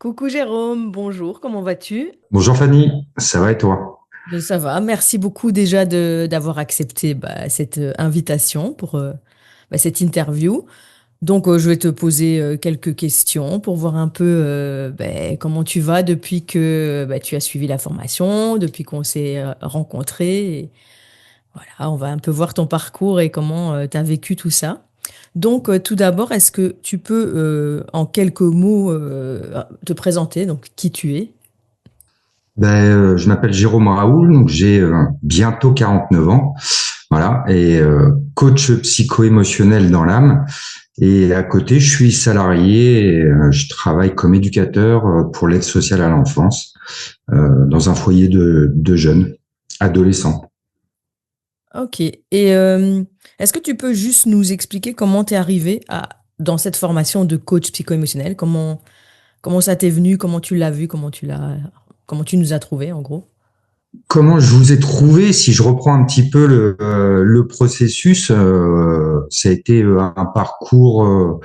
Coucou Jérôme, bonjour, comment vas-tu? Bonjour Fanny, ça va et toi? Ça va, merci beaucoup déjà d'avoir accepté cette invitation pour cette interview. Je vais te poser quelques questions pour voir un peu comment tu vas depuis que tu as suivi la formation, depuis qu'on s'est rencontrés. Et voilà, on va un peu voir ton parcours et comment tu as vécu tout ça. Tout d'abord, est-ce que tu peux en quelques mots te présenter, donc qui tu es? Je m'appelle Jérôme Raoul, donc j'ai bientôt 49 ans, voilà, et coach psycho-émotionnel dans l'âme. Et à côté, je suis salarié et je travaille comme éducateur pour l'aide sociale à l'enfance dans un foyer de jeunes adolescents. Ok. Est-ce que tu peux juste nous expliquer comment tu es arrivé dans cette formation de coach psycho-émotionnel? Comment ça t'est venu? Comment tu l'as vu? Comment tu nous as trouvé en gros? Comment je vous ai trouvé? Si je reprends un petit peu le processus, ça a été un parcours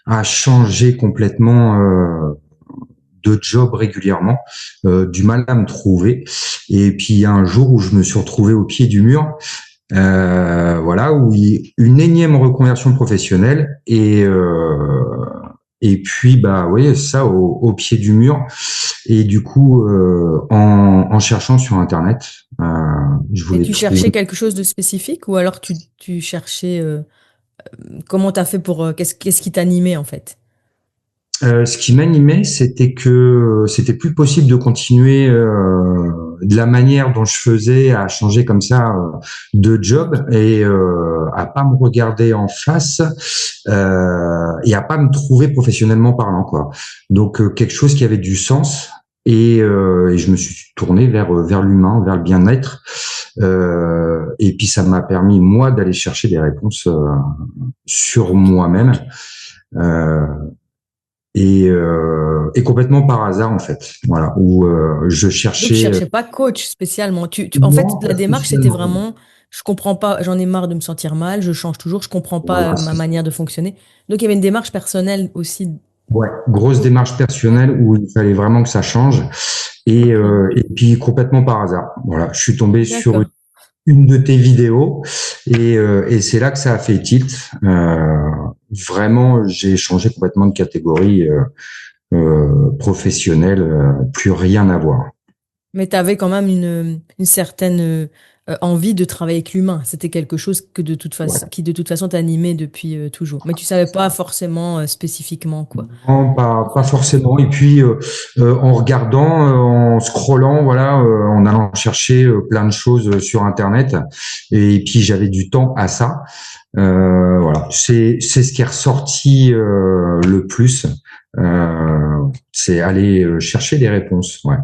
à changer complètement de job régulièrement, du mal à me trouver. Et puis il y a un jour où je me suis retrouvé au pied du mur, voilà, une énième reconversion professionnelle et puis bah oui, ça au pied du mur. Et du coup, en cherchant sur Internet, je Et voulais tu trouver. cherchais quelque chose de spécifique ou alors tu cherchais comment t'as fait pour qu'est-ce qui t'animait en fait? Ce qui m'animait, c'était que c'était plus possible de continuer de la manière dont je faisais, à changer comme ça de job et à pas me regarder en face et à pas me trouver professionnellement parlant, quoi. Donc quelque chose qui avait du sens. Et je me suis tourné vers l'humain, vers le bien-être. Et puis ça m'a permis moi d'aller chercher des réponses sur moi-même. Euh, et complètement par hasard en fait, voilà, où je Donc tu cherchais cherchais pas coach spécialement. En fait, non, la pas démarche c'était spécialement. vraiment, je comprends pas, j'en ai marre de me sentir mal, je change toujours, je comprends pas Voilà, ma c'est ça. manière de fonctionner. Donc il y avait une démarche personnelle aussi. Ouais, grosse Oh, démarche ouais, personnelle où il fallait vraiment que ça change ok, et puis complètement par hasard, voilà, je suis tombé sur d'accord. une de tes vidéos et c'est là que ça a fait tilt. Vraiment, j'ai changé complètement de catégorie professionnelle, plus rien à voir. Mais tu avais quand même une certaine envie de travailler avec l'humain. C'était quelque chose Ouais. qui de toute façon t'animait depuis toujours. Mais tu savais pas forcément spécifiquement quoi. Non, pas forcément. Et puis, en regardant, en scrollant, voilà, en allant chercher plein de choses sur Internet. Et puis, j'avais du temps à ça. Voilà, c'est ce qui est ressorti le plus. C'est aller chercher des réponses. Ouais.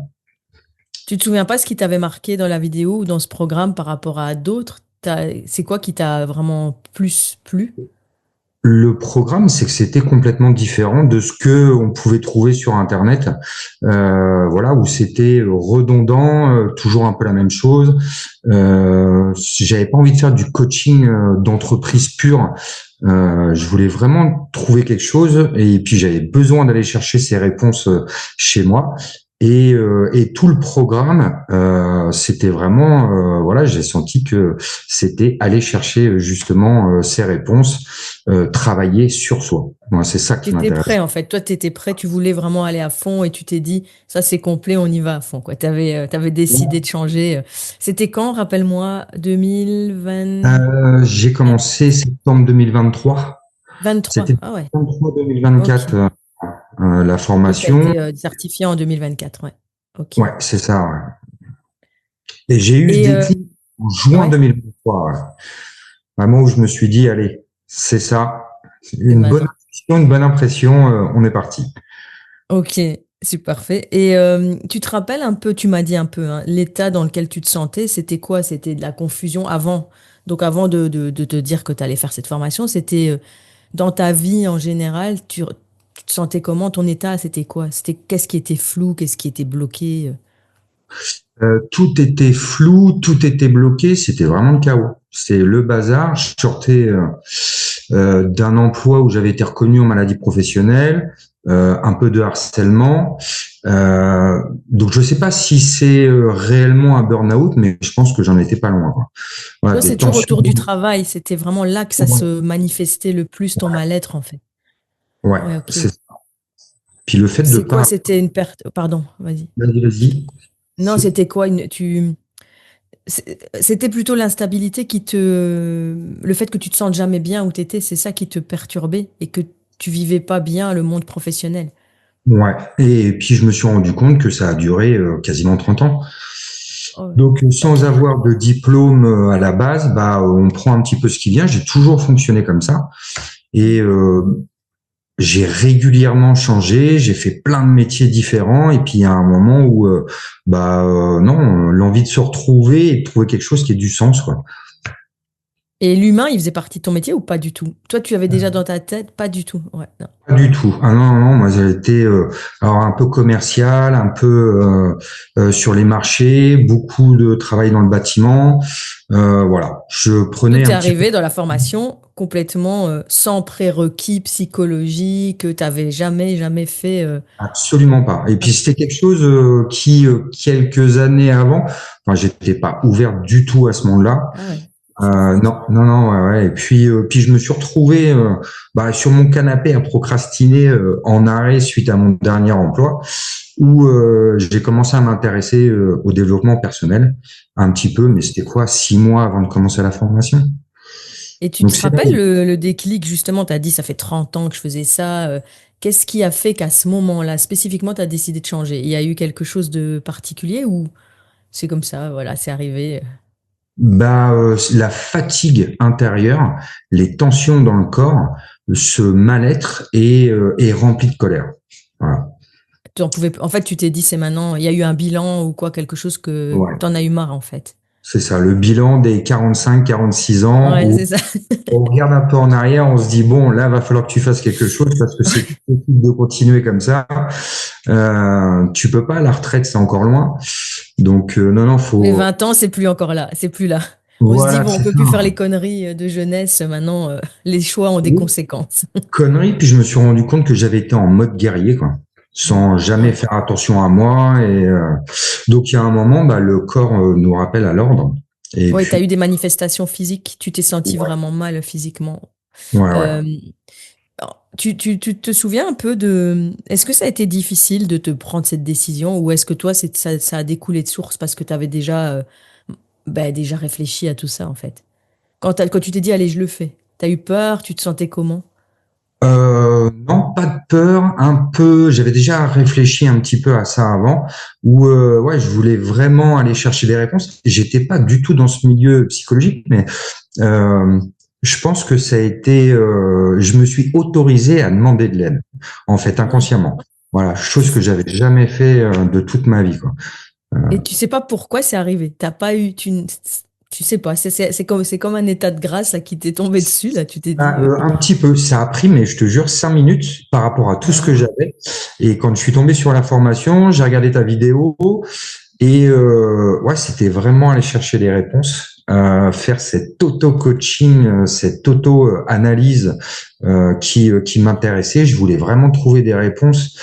Tu te souviens pas ce qui t'avait marqué dans la vidéo ou dans ce programme par rapport à d'autres? C'est quoi qui t'a vraiment plus plu? Le programme, c'est que c'était complètement différent de ce que on pouvait trouver sur Internet, voilà, où c'était redondant, toujours un peu la même chose. J'avais pas envie de faire du coaching d'entreprise pure. Je voulais vraiment trouver quelque chose, et puis j'avais besoin d'aller chercher ces réponses chez moi. Et tout le programme, c'était vraiment, voilà, j'ai senti que c'était aller chercher justement ces réponses, travailler sur soi. Moi, c'est ça qui T'étais m'intéresse. prêt en fait. Toi, t'étais prêt, tu voulais vraiment aller à fond et tu t'es dit, ça c'est complet, on y va à fond quoi. T'avais décidé de changer. C'était quand, rappelle-moi, 2020, J'ai commencé septembre 2023. 23. C'était Ah ouais, septembre ok. 2024 la Que tu as formation. été certifié en 2024, ouais. Ok. Ouais, c'est ça. Ouais. Et j'ai eu ce Et déclic en juin ouais, 2023. Ouais. Vraiment où je me suis dit, allez, c'est ça. c'est Une bonne maintenant. impression, une bonne impression. On est parti. Ok, c'est parfait. Et tu te rappelles un peu, tu m'as dit un peu, hein, l'état dans lequel tu te sentais, c'était quoi? C'était de la confusion avant. Donc avant de te dire que tu allais faire cette formation, c'était dans ta vie en général, tu te sentais comment? Ton état, c'était quoi? C'était qu'est-ce qui était flou, qu'est-ce qui était bloqué? Tout était flou, tout était bloqué, c'était vraiment le chaos. C'est le bazar. Je sortais d'un emploi où j'avais été reconnu en maladie professionnelle. un peu de harcèlement. Donc je sais pas si c'est réellement un burn-out, mais je pense que j'en étais pas loin, quoi. Voilà, Toi, des c'est toujours tensions. autour du travail. C'était vraiment là que ça Ouais, se manifestait le plus ton mal-être, en fait. ouais, Ouais, ok. c'est. Puis le fait de C'est quoi? pas. C'était une perte. Pardon, vas-y. Vas-y, vas-y. Non, C'est- c'était quoi C'était plutôt l'instabilité le fait que tu te sentes jamais bien où tu étais, c'est ça qui te perturbait et que tu vivais pas bien le monde professionnel. Ouais. Et puis je me suis rendu compte que ça a duré quasiment 30 ans. Oh, Donc ok. sans avoir de diplôme à la base, bah on prend un petit peu ce qui vient. J'ai toujours fonctionné comme ça. Et Mm. j'ai régulièrement changé, j'ai fait plein de métiers différents, et puis il y a un moment où non, l'envie de se retrouver et de trouver quelque chose qui ait du sens, quoi. Et l'humain, il faisait partie de ton métier ou pas du tout? Toi, tu avais déjà dans ta tête? Pas du tout. Ouais, non. Pas du tout. Ah non, non, moi j'ai été alors un peu commercial, un peu sur les marchés, beaucoup de travail dans le bâtiment. Voilà, je Donc, prenais tu es un petit peu. arrivé dans la formation complètement sans prérequis psychologiques, que tu n'avais jamais fait. Absolument pas. Et puis Ah, c'était quelque chose qui quelques années avant, enfin j'étais pas ouvert du tout à ce monde-là. ah ouais, c'est fou ça. Non, non, non, ouais, ouais. Et puis je me suis retrouvé sur mon canapé à procrastiner en arrêt suite à mon dernier emploi, où j'ai commencé à m'intéresser au développement personnel un petit peu, mais c'était quoi, 6 mois avant de commencer la formation. Et tu Donc te c'est là rappelles où, le déclic, justement, tu as dit, ça fait 30 ans que je faisais ça. Qu'est-ce qui a fait qu'à ce moment-là, spécifiquement, tu as décidé de changer? Il y a eu quelque chose de particulier ou c'est comme ça, voilà, c'est arrivé? la fatigue intérieure, les tensions dans le corps, ce mal-être est rempli de colère. Voilà. Tu en pouvais, en fait, tu t'es dit, c'est maintenant, il y a eu un bilan ou quoi, quelque chose que Ouais. tu en as eu marre, en fait. C'est ça, le bilan des 45, 46 ans Ouais, où c'est ça. on regarde un peu en arrière, on se dit bon, là, va falloir que tu fasses quelque chose parce que c'est difficile de continuer comme ça. Tu peux pas, la retraite, c'est encore loin. Donc non, non, Les faut. 20 ans, c'est plus encore là, c'est plus là. On se dit, Voilà, bon, on c'est peut ça. plus faire les conneries de jeunesse, maintenant, les choix ont des Oui. conséquences. Connerie. Puis je me suis rendu compte que j'avais été en mode guerrier, quoi, Mm. sans jamais Ouais. faire attention à moi. Et donc il y a un moment, le corps nous rappelle à l'ordre. Et Ouais, tu as puis eu des manifestations physiques, tu t'es senti ouais, vraiment mal physiquement. ouais, ouais. Euh, tu te souviens un peu de... Est-ce que ça a été difficile de te prendre cette décision ou est-ce que toi, ça a découlé de source parce que tu avais déjà réfléchi à tout ça, en fait? Quand tu t'es dit, allez, je le fais, tu as eu peur, tu te sentais comment? Non, pas de peur, un peu. J'avais déjà réfléchi un petit peu à ça avant, où ouais, je voulais vraiment aller chercher des réponses. J'étais pas du tout dans ce milieu psychologique, mais euh, je pense que ça a été. Je me suis autorisé à demander de l'aide, en fait, Ouais. inconsciemment. Voilà, chose que j'avais jamais fait de toute ma vie, quoi. Et tu sais pas pourquoi c'est arrivé. T'as pas eu, tu sais pas. C'est comme un état de grâce là, qui t'est tombé dessus. Là, tu t'es dit. Un petit peu, ça a pris, mais je te jure, 5 minutes par rapport à tout ce que Ah, j'avais. Et quand je suis tombé sur la formation, j'ai regardé ta vidéo. Et ouais, c'était vraiment aller chercher les réponses, faire cet auto-coaching, cette auto-analyse qui m'intéressait. Je voulais vraiment trouver des réponses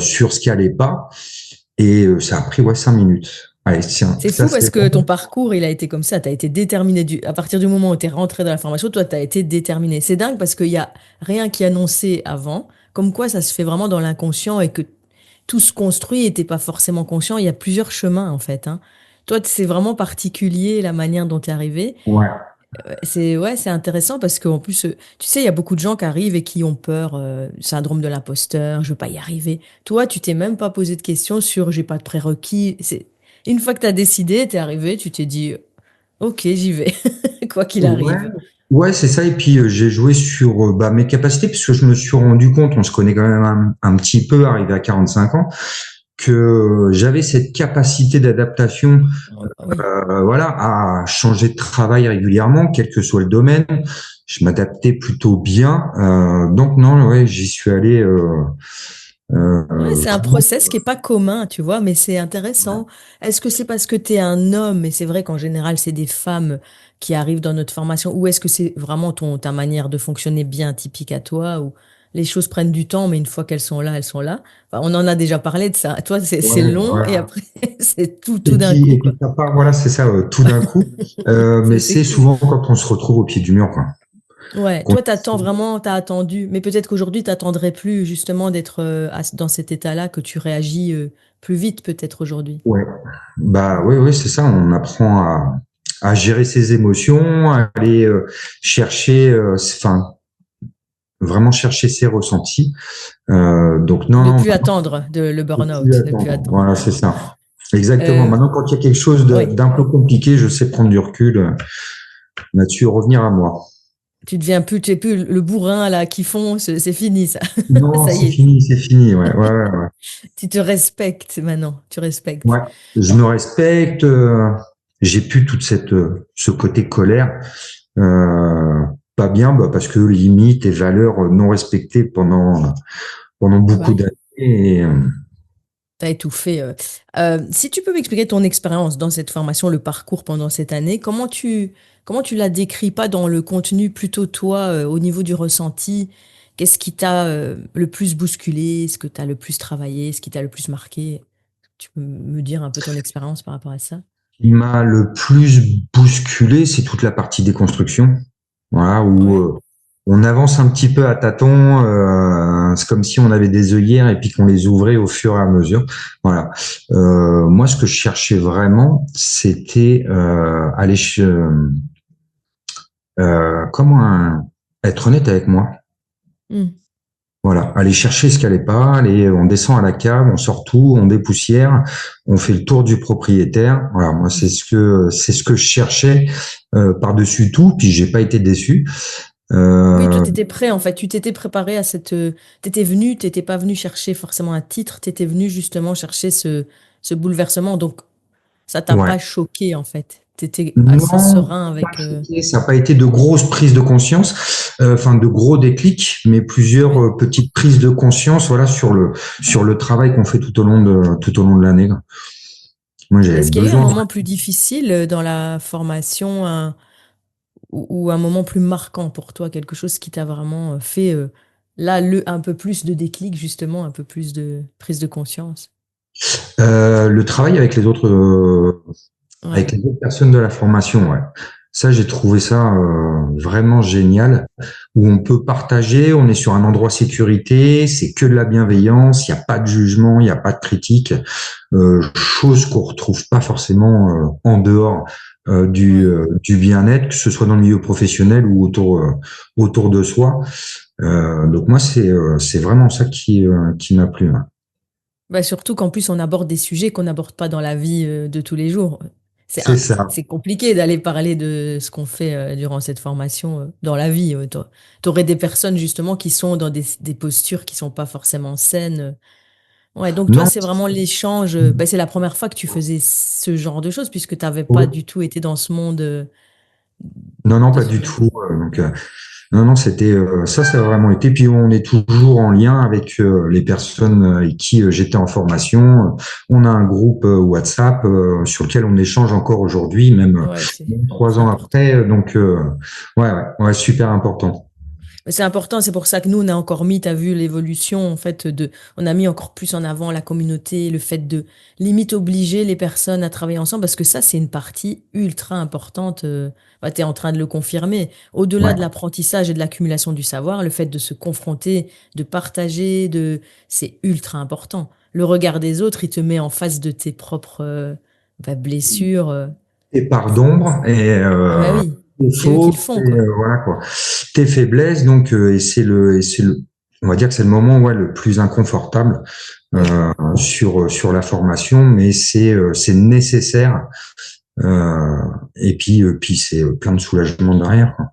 sur ce qui allait pas. Et ça a pris 5 minutes. Allez, tiens, c'est ça fou parce c'est que ton parcours, il a été comme ça. Tu as été déterminé. À partir du moment où tu es rentré dans la formation, toi, tu as été déterminé. C'est dingue parce qu'il y a rien qui est annoncé avant. Comme quoi, ça se fait vraiment dans l'inconscient et que tout se construit et t'es pas forcément conscient. Il y a plusieurs chemins, en fait, hein. Toi, c'est vraiment particulier la manière dont tu es arrivé. ouais, Ouais, c'est intéressant parce qu'en plus, tu sais, il y a beaucoup de gens qui arrivent et qui ont peur, syndrome de l'imposteur, je veux pas y arriver. Toi, tu t'es même pas posé de questions sur j'ai pas de prérequis. Une fois que tu as décidé, tu es arrivé, tu t'es dit OK, j'y vais, quoi qu'il ouais, arrive. ouais, c'est ça. Et puis j'ai joué sur mes capacités parce que je me suis rendu compte, on se connaît quand même un petit peu, arrivé à 45 ans, que j'avais cette capacité d'adaptation, Oui. voilà, à changer de travail régulièrement, quel que soit le domaine. Je m'adaptais plutôt bien. Donc non, ouais, j'y suis allé Ouais, c'est un vraiment. process qui est pas commun, tu vois, mais c'est intéressant. Est-ce que c'est parce que tu es un homme, et c'est vrai qu'en général, c'est des femmes qui arrivent dans notre formation, ou est-ce que c'est vraiment ta manière de fonctionner bien typique à toi, ou les choses prennent du temps, mais une fois qu'elles sont là, elles sont là. Enfin, on en a déjà parlé de ça. Toi, c'est Ouais, long et voilà. après, c'est tout d'un coup, Et quoi. puis ça part, voilà, c'est ça, tout d'un coup. Mais C'est c'est cool. souvent quand on se retrouve au pied du mur, quoi. Ouais, Qu'on- toi, t'attends vraiment, t'as attendu, mais peut-être qu'aujourd'hui, t'attendrais plus justement d'être dans cet état-là, que tu réagis plus vite peut-être aujourd'hui. Ouais. Bah oui, oui, c'est ça. On apprend à gérer ses émotions, à aller chercher, enfin, vraiment chercher ses ressentis. Donc non, Ne non, plus attendre le je peux plus burn-out, ne plus attendre. attendre. Voilà, c'est ça. Exactement. Euh, Maintenant, quand il y a quelque chose oui, d'un peu compliqué, je sais prendre du recul là-dessus, et revenir à moi. tu es plus le bourrin là qui fonce, c'est fini ça. Non, Ça y est, c'est fini. Ouais, ouais, ouais, ouais. tu te respectes maintenant, tu respectes. Ouais. Je me respecte. J'ai plus toute cette ce côté colère. Euh, Pas bien, bah, parce que limites et valeurs non respectées pendant Bah beaucoup oui, d'années. Et, t'as étouffé. Si tu peux m'expliquer ton expérience dans cette formation, le parcours pendant cette année, comment tu la décris pas dans le contenu, plutôt toi, au niveau du ressenti, qu'est-ce qui t'a le plus bousculé, ce que t'as le plus travaillé, ce qui t'a le plus marqué? Tu peux me dire un peu ton expérience par rapport à ça? ce qui m'a le plus bousculé, c'est toute la partie déconstruction. Voilà, où Ouais. on avance un petit peu à tâtons. C'est comme si on avait des œillères et puis qu'on les ouvrait au fur et à mesure. Voilà. Moi, ce que je cherchais vraiment, c'était aller comment être honnête avec moi. Hmm. Voilà, aller chercher ce qui allait pas, aller, on descend à la cave, on sort tout, on dépoussière, on fait le tour du propriétaire. Voilà, moi c'est ce que je cherchais par-dessus tout, puis j'ai pas été déçu. Oui, toi, Euh, t'étais prêt, en fait. Tu t'étais préparé à cette... T'étais venu, t'étais pas venu chercher forcément un titre, t'étais venu justement chercher ce bouleversement. Donc, ça t'a ouais. pas choqué, en fait. T'étais assez Non, serein pas avec... choqué, ça n'a pas été de grosses prises de conscience, enfin de gros déclics, mais plusieurs Oui. petites prises de conscience, voilà, sur le travail qu'on fait tout au long de l'année. Moi, j'avais Est-ce qu'il y a eu un besoin. moment plus difficile dans la formation, ou un moment plus marquant pour toi, quelque chose qui t'a vraiment fait, là, un peu plus de déclic, justement, un peu plus de prise de conscience? Le travail avec Ouais. les autres personnes de la formation, ouais. Ça, j'ai trouvé ça vraiment génial, où on peut partager, on est sur un endroit sécurité, c'est que de la bienveillance, il n'y a pas de jugement, il n'y a pas de critique, chose qu'on retrouve pas forcément en dehors Ouais. du bien-être, que ce soit dans le milieu professionnel ou autour de soi. Donc moi, c'est vraiment ça qui m'a plu, hein. Bah, surtout qu'en plus, on aborde des sujets qu'on n'aborde pas dans la vie de tous les jours. C'est ça. C'est compliqué d'aller parler de ce qu'on fait durant cette formation dans la vie. Tu aurais des personnes justement qui sont dans des postures qui sont pas forcément saines. Ouais, donc toi, Non, c'est vraiment l'échange. Bah, c'est la première fois que tu faisais ce genre de choses puisque tu n'avais pas ouais. du tout été dans ce monde Non, non, de pas ce du genre de... tout. Non, non, c'était ça, ça a vraiment été. Puis on est toujours en lien avec les personnes avec qui j'étais en formation. On a un groupe WhatsApp sur lequel on échange encore aujourd'hui, Ouais, même trois c'est ans important. après. Donc, ouais, ouais, ouais, super important. Mais c'est important, c'est pour ça que nous, on a encore mis, t'as vu l'évolution, en fait, on a mis encore plus en avant la communauté, le fait de limite obliger les personnes à travailler ensemble, parce que ça, c'est une partie ultra importante. Bah, tu es en train de le confirmer. Au-delà Ouais. de l'apprentissage et de l'accumulation du savoir, le fait de se confronter, de partager, c'est ultra important. Le regard des autres, il te met en face de tes propres bah, blessures. Tes parts d'ombre et Ah bah oui, c'est eux qui défauts, le font, quoi. voilà quoi. Tes faiblesses, donc, et c'est on va dire que c'est le moment, ouais, le plus inconfortable Oui. sur la formation, mais c'est nécessaire. Euh, puis c'est plein de soulagement derrière, quoi.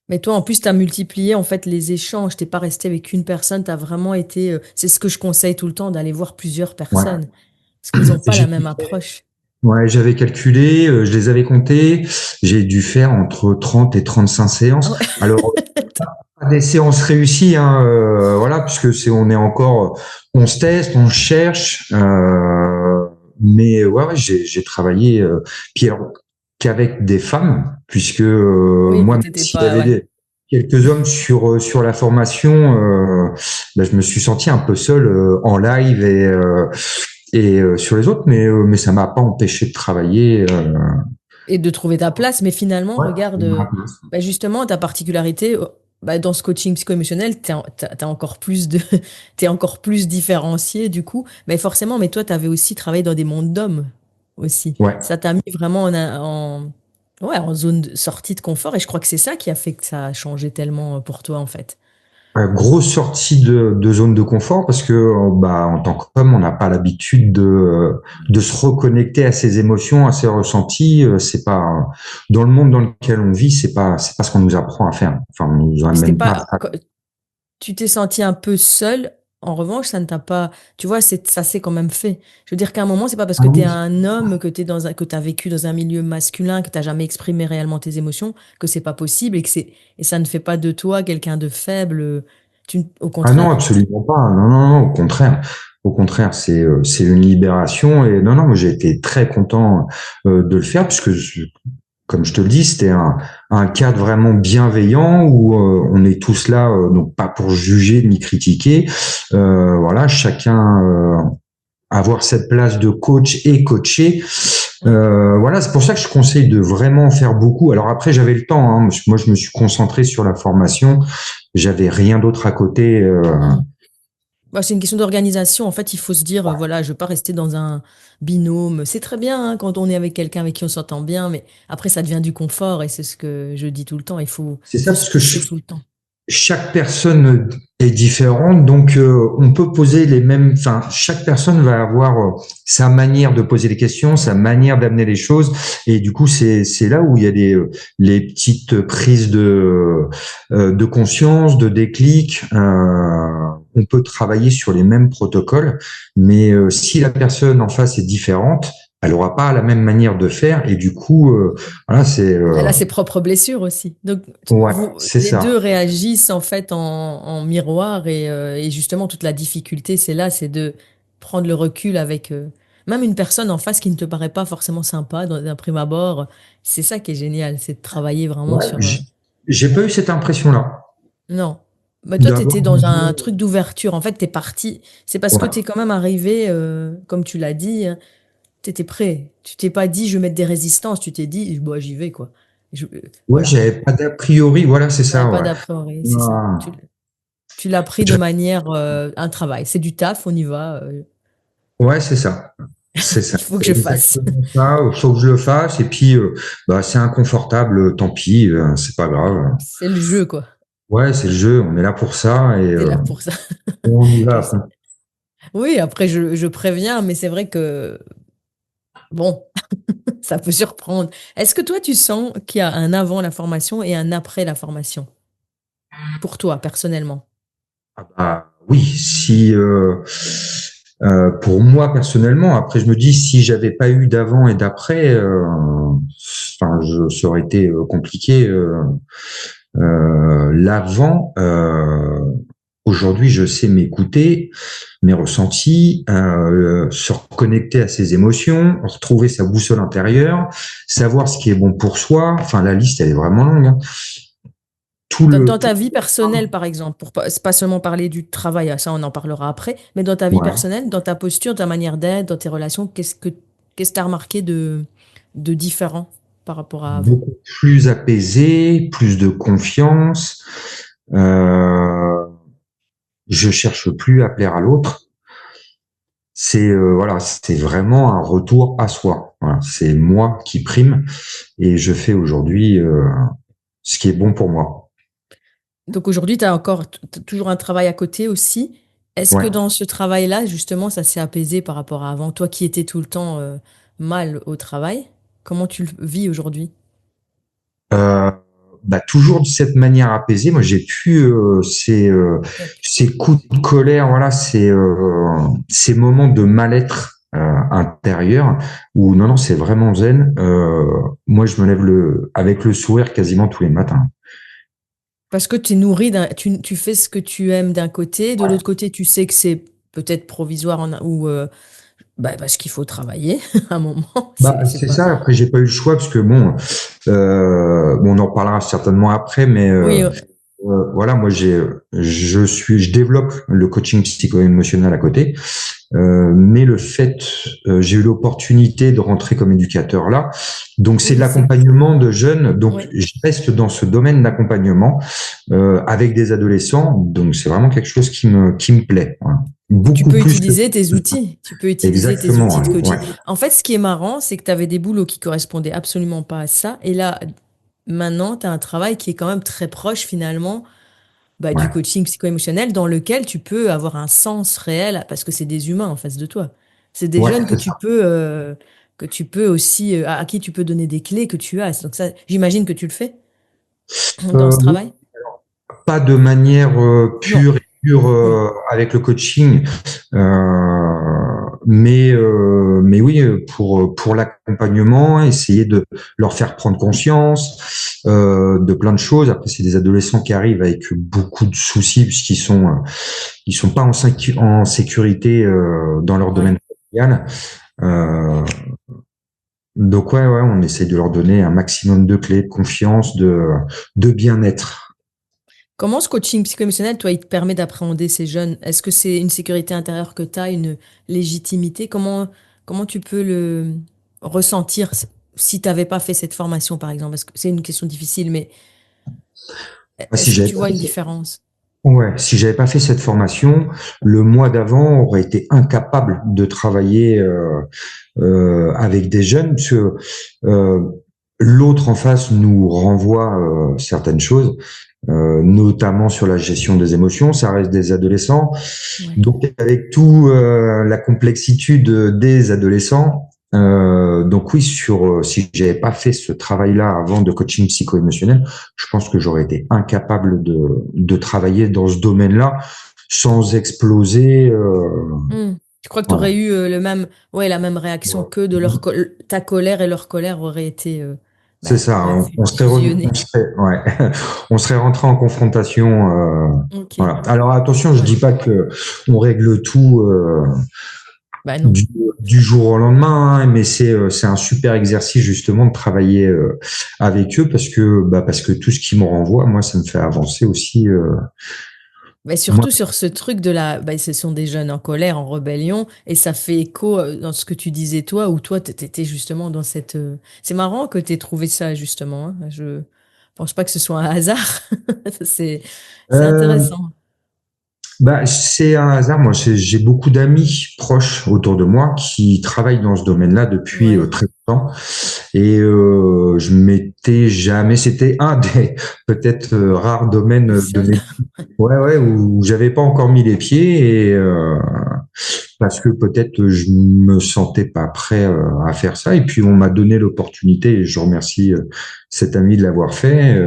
Mais toi, en plus, tu as multiplié en fait les échanges. T'es pas resté avec une personne, tu as vraiment été. C'est ce que je conseille tout le temps, d'aller voir plusieurs Ouais. personnes. Parce qu'ils n'ont pas la J'ai, même approche. ouais, j'avais calculé, je les avais comptés. J'ai dû faire entre 30 et 35 Ah séances. ouais. Alors, pas des séances réussies, hein, voilà, puisque on est encore, on se teste, on cherche, mais ouais, ouais, j'ai travaillé, puis alors, qu'avec des femmes, puisque Oui, moi, même t'étais s'il y pas. avait Ouais. quelques hommes sur la formation, bah, je me suis senti un peu seul en live et sur les autres, mais ça m'a pas empêché de travailler. Et de trouver ta place. Mais finalement, Ouais, regarde, bah, justement, ta particularité, bah, dans ce coaching psycho-émotionnel, t'as encore plus t'es encore plus différencié du coup. Mais forcément, mais toi, tu avais aussi travaillé dans des mondes d'hommes aussi. ouais. Ça t'a mis vraiment ouais, en zone de sortie de confort. Et je crois que c'est ça qui a fait que ça a changé tellement pour toi, en fait. Grosse sortie de zone de confort parce que bah en tant qu'homme on n'a pas l'habitude de se reconnecter à ses émotions, à ses ressentis. C'est pas dans le monde dans lequel on vit, c'est pas ce qu'on nous apprend à faire. Enfin, on nous Mais c'était amène pas. pas, tu t'es senti un peu seul. En revanche, ça ne t'a pas, tu vois, ça s'est quand même fait. Je veux dire qu'à un moment, c'est pas parce Ah que tu es oui. un homme, que tu as vécu dans un milieu masculin, que tu jamais exprimé réellement tes émotions, que c'est pas possible et ça ne fait pas de toi quelqu'un de faible. Au Ah non, contraire. absolument pas. Non, non, non, au contraire. Au contraire, c'est une libération et non, non, moi j'ai été très content de le faire puisque comme je te le dis, c'était un cadre vraiment bienveillant où on est tous là, donc pas pour juger ni critiquer. Voilà, chacun avoir cette place de coach et coaché. Voilà, c'est pour ça que je conseille de vraiment faire beaucoup. Alors après, j'avais le temps. Hein. Moi, je me suis concentré sur la formation. J'avais rien d'autre à côté. Mm. Bah, c'est une question d'organisation. En fait, il faut se dire, voilà, je veux pas rester dans un binôme. C'est très bien hein, quand on est avec quelqu'un avec qui on s'entend bien, mais après, ça devient du confort et c'est ce que je dis tout le temps. C'est ça, Faut se parce que pousser tout le temps. chaque personne est différente, donc on peut poser les mêmes. Enfin, chaque personne va avoir sa manière de poser les questions, sa manière d'amener les choses, et du coup, c'est là où il y a les petites prises de conscience, de déclic. On peut travailler sur les mêmes protocoles, mais si la personne en face est différente, elle aura pas la même manière de faire, et du coup, voilà, c'est Elle a ses propres blessures aussi. Donc, ouais, c'est les deux ça. réagissent en fait en miroir et justement toute la difficulté, c'est là, c'est de prendre le recul avec même une personne en face qui ne te paraît pas forcément sympa d'un prime abord. C'est ça qui est génial, c'est de travailler vraiment Ouais, sur. j'ai pas eu cette impression-là. Non. Bah, toi, tu étais D'avoir dans un besoin. truc d'ouverture. En fait, tu es parti. C'est parce que Ouais, tu es quand même arrivé, comme tu l'as dit, tu étais prêt. Tu t'es pas dit, je vais mettre des résistances. Tu t'es dit, bah, j'y vais, quoi. ouais, Voilà. j'avais pas d'a priori. Voilà, c'est T'avais ça. pas Ouais. d'a priori, c'est ça. Ah, Tu l'as pris de je- manière, un travail. C'est du taf, on y va. ouais, c'est ça. C'est ça. Il faut que C'est je fasse. exactement ça. Il faut que je le fasse. Et puis, bah, c'est inconfortable. Tant pis. C'est pas grave. C'est le jeu, quoi. Ouais, c'est le jeu. On est là pour ça et T'es là pour ça. on y va Je à sais. fond. Oui, après, je préviens, mais c'est vrai que, bon, ça peut surprendre. Est-ce que toi, tu sens qu'il y a un avant la formation et un après la formation? Pour toi, personnellement. Ah bah, oui, si pour moi personnellement, après je me dis si j'avais pas eu d'avant et d'après, enfin, ça aurait été compliqué. L'avant, aujourd'hui, je sais m'écouter, mes ressentis, se reconnecter à ses émotions, retrouver sa boussole intérieure, savoir ce qui est bon pour soi. Enfin, la liste, elle est vraiment longue. Hein. Tout Dans le, tout. ta vie personnelle, par exemple, pour pas seulement parler du travail, ça on en parlera après, mais dans ta vie Ouais. personnelle, dans ta posture, ta manière d'être, dans tes relations, qu'est-ce que tu as remarqué de différent par rapport à avant? Beaucoup plus apaisé, plus de confiance. Euh, je cherche plus à plaire à l'autre. C'est voilà, c'est vraiment un retour à soi. Voilà, c'est moi qui prime et je fais aujourd'hui ce qui est bon pour moi. Donc aujourd'hui, tu as encore t'as toujours un travail à côté aussi. Est-ce que Ouais. dans ce travail-là, justement, ça s'est apaisé par rapport à avant? Toi qui étais tout le temps mal au travail, comment tu le vis aujourd'hui? Euh, Bah, toujours de cette manière apaisée. Moi, j'ai pu Top. ces coups de colère, voilà, ces moments de mal-être intérieur où non, non, c'est vraiment zen. Moi, je me lève avec le sourire quasiment tous les matins. Parce que tu es nourri tu fais ce que tu aimes d'un côté, de l'autre côté, tu sais que c'est peut-être provisoire ou bah, parce qu'il faut travailler à un moment. Bah, C'est c'est pas. ça. Après, j'ai pas eu le choix parce que bon, on en parlera certainement après, mais Oui, voilà, moi je développe le coaching psycho-émotionnel à côté, mais j'ai eu l'opportunité de rentrer comme éducateur là, donc c'est de Oui, c'est l'accompagnement de jeunes, donc ouais. je reste dans ce domaine d'accompagnement avec des adolescents, donc c'est vraiment quelque chose qui me plaît, voilà. Où tu Beaucoup peux plus que utiliser tes outils. Tu peux utiliser tes exactement, outils de ouais. coaching. En fait, ce qui est marrant, c'est que tu avais des boulots qui correspondaient absolument pas à ça. Et là, maintenant, tu as un travail qui est quand même très proche finalement bah, du Ouais, coaching psycho-émotionnel dans lequel tu peux avoir un sens réel parce que c'est des humains en face de toi. C'est des ouais, jeunes c'est ça. que tu peux aussi, à qui tu peux donner des clés que tu as. Donc ça, j'imagine que tu le fais dans ce Oui, travail? pas de manière Non. pure et dure Oui. avec le coaching, mais oui, pour l'accompagnement, essayer de leur faire prendre conscience de plein de choses. Après, c'est des adolescents qui arrivent avec beaucoup de soucis ils sont pas en sécurité dans leur Ouais. domaine familial. Euh, donc ouais, on essaie de leur donner un maximum de clés, de confiance, de bien-être. Comment ce coaching psycho-émotionnel, toi, il te permet d'appréhender ces jeunes? Est-ce que c'est une sécurité intérieure que tu as, une légitimité? Comment tu peux le ressentir si tu n'avais pas fait cette formation, par exemple? Parce que c'est une question difficile, mais Moi, est-ce que tu vois une différence? si j'avais pas fait cette formation, le mois d'avant aurait été incapable de travailler avec des jeunes, parce que euh, l'autre en face nous renvoie certaines choses, notamment sur la gestion des émotions. Ça reste des adolescents, Oui. donc avec tout la complexitude des adolescents. Donc oui, si j'avais pas fait ce travail-là avant de coaching psycho-émotionnel, je pense que j'aurais été incapable de travailler dans ce domaine-là sans exploser. Hmm. Tu crois que tu Voilà. aurais eu ouais, la même réaction que de ta colère et leur colère auraient été C'est bah, ça. On fusionnées? serait, ouais, on serait rentré en confrontation. Ok. Voilà. Alors attention, je Ouais. dis pas que on règle tout. Bah non. Du, du jour au lendemain, hein, mais c'est un super exercice justement de travailler avec eux parce que tout ce qui me renvoie, moi, ça me fait avancer aussi. Mais Moi, surtout sur ce truc de bah, ce sont des jeunes en colère, en rébellion, et ça fait écho dans ce que tu disais toi, où toi, t'étais justement dans C'est marrant que t'aies trouvé ça, justement, hein. Je pense pas que ce soit un hasard. C'est euh, intéressant. c'est un hasard. Moi, j'ai beaucoup d'amis proches autour de moi qui travaillent dans ce domaine-là depuis Ouais, très longtemps. Et je m'étais jamais. C'était un des peut-être rares le domaines de seul. métier. Ouais, où j'avais pas encore mis les pieds et parce que peut-être je me sentais pas prêt à faire ça. Et puis on m'a donné l'opportunité et je remercie cet ami de l'avoir fait.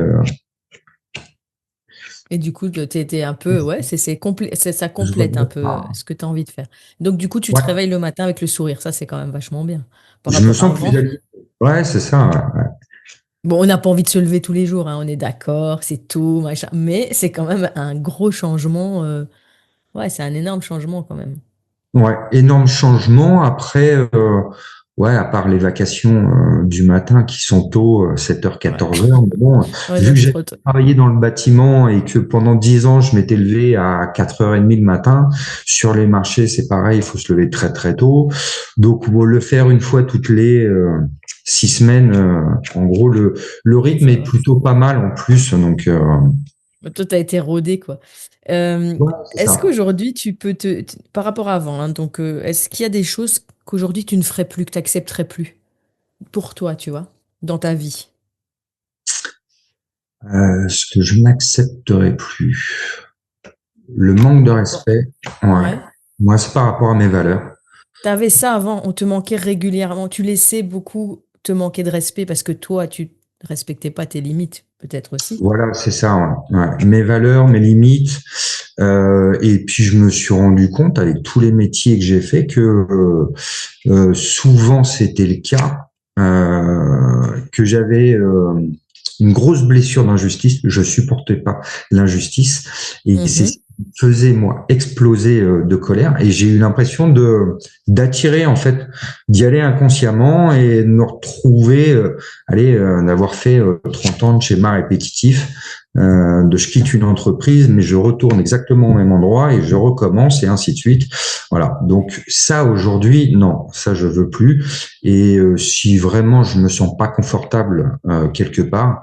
Et du coup, t'étais un peu, ouais, ça Je complète un regrette peu pas. ce que tu as envie de faire. Donc, du coup, tu te Ouais, réveilles le matin avec le sourire. Ça, c'est quand même vachement bien par je me rapport à sens plus avant. à l'aise. Ouais, c'est ça. Ouais. Bon, on n'a pas envie de se lever tous les jours, hein, on est d'accord, c'est tout, machin. Mais c'est quand même un gros changement. Ouais, c'est un énorme changement quand même. Ouais, énorme changement. Après, ouais, à part les vacations du matin qui sont tôt, 7h, Ouais, 14h, mais bon, ouais, vu non, que c'est j'ai trop tôt. travaillé dans le bâtiment et que pendant 10 ans, je m'étais levé à 4h30 le matin, sur les marchés, c'est pareil, il faut se lever très très tôt. Donc, bon, le faire une fois toutes les 6 semaines, en gros, le rythme Ça est va. plutôt pas mal en plus. Donc, Mais toi, t'as été rodé, quoi. Euh, ouais, c'est est-ce ça. qu'aujourd'hui, tu peux par rapport à avant, hein, donc, est-ce qu'il y a des choses qu'aujourd'hui tu ne ferais plus, que tu n'accepterais plus pour toi, tu vois, dans ta vie? Ce que je n'accepterai plus. Le manque de Bon. respect, ouais. Ouais. Moi, c'est par rapport à mes valeurs. T'avais ça avant, on te manquait régulièrement. Tu laissais beaucoup te manquer de respect parce que toi, tu respectais pas tes limites, peut-être aussi. Voilà, c'est ça. Ouais. Ouais. Mes valeurs, mes limites. Et puis, je me suis rendu compte avec tous les métiers que j'ai fait que souvent c'était le cas, que j'avais une grosse blessure d'injustice. Je supportais pas l'injustice, et c'est ce Mhm. qui faisait moi exploser de colère et j'ai eu l'impression de d'attirer en fait d'y aller inconsciemment et de me retrouver d'avoir fait 30 ans de schéma répétitif de je quitte une entreprise mais je retourne exactement au même endroit et je recommence et ainsi de suite voilà donc ça aujourd'hui non ça je veux plus et si vraiment je me sens pas confortable quelque part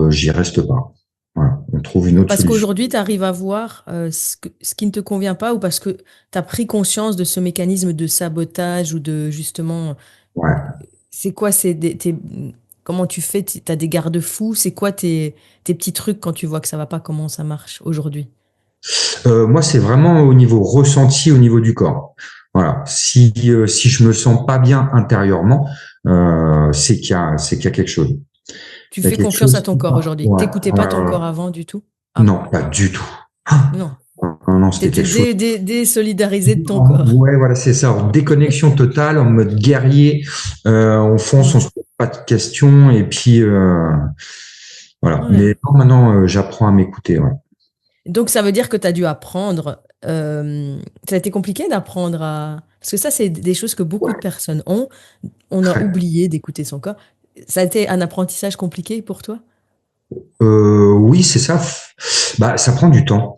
j'y reste pas voilà on trouve une autre Parce solution. qu'aujourd'hui, tu arrives à voir ce qui ne te convient pas ou parce que tu as pris conscience de ce mécanisme de sabotage ou de justement, Ouais. c'est quoi, comment tu fais, tu as des garde-fous, c'est quoi tes petits trucs quand tu vois que ça va pas, comment ça marche aujourd'hui? Moi, c'est vraiment au niveau ressenti, au niveau du corps. Voilà. Si je me sens pas bien intérieurement, c'est qu'il y a quelque chose. Tu Il y a fais quelque confiance à chose ton qui corps va. aujourd'hui. Ouais, T'écoutais pas ouais, ton ouais. corps avant du tout? Avant. Non, pas du tout. Ah, Non. non, non, c'était T'étais quelque chose. désolidarisé de ton corps. Ouais, voilà, c'est ça. En déconnexion totale, en mode guerrier. On fonce, on Ouais. se pose pas de questions et puis voilà. Ouais. Mais non, maintenant, j'apprends à m'écouter. Ouais. Donc, ça veut dire que tu as dû apprendre. Ça a été compliqué d'apprendre à. Parce que ça, c'est des choses que beaucoup de Ouais, personnes ont. On a très. oublié d'écouter son corps. Ça a été un apprentissage compliqué pour toi? Oui, c'est ça. Bah, ça prend du temps.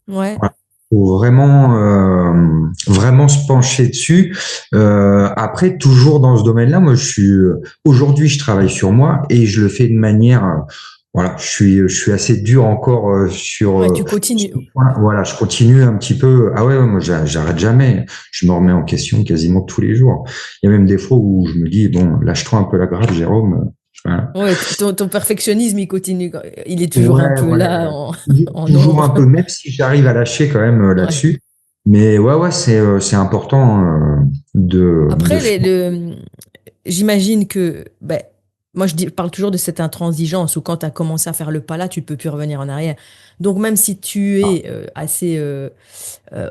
Ouais. Voilà. Faut vraiment, vraiment se pencher dessus. Après, toujours dans ce domaine-là, moi, aujourd'hui, je travaille sur moi et je le fais de manière, voilà, je suis assez dur encore Ouais, tu continues. voilà, je continue un petit peu. Ah ouais, ouais, moi, j'arrête jamais. Je me remets en question quasiment tous les jours. Il y a même des fois où je me dis, bon, lâche-toi un peu la grappe, Jérôme. Voilà. Ouais, ton perfectionnisme, il continue. Il est toujours un Ouais, peu ouais. là en Toujours un ombre. peu, même si j'arrive à lâcher quand même Ouais. là-dessus. Mais ouais, ouais, c'est important de Après, faire. j'imagine que, ben, moi parle toujours de cette intransigeance où quand tu as commencé à faire le pas là, tu ne peux plus revenir en arrière. Donc même si tu es assez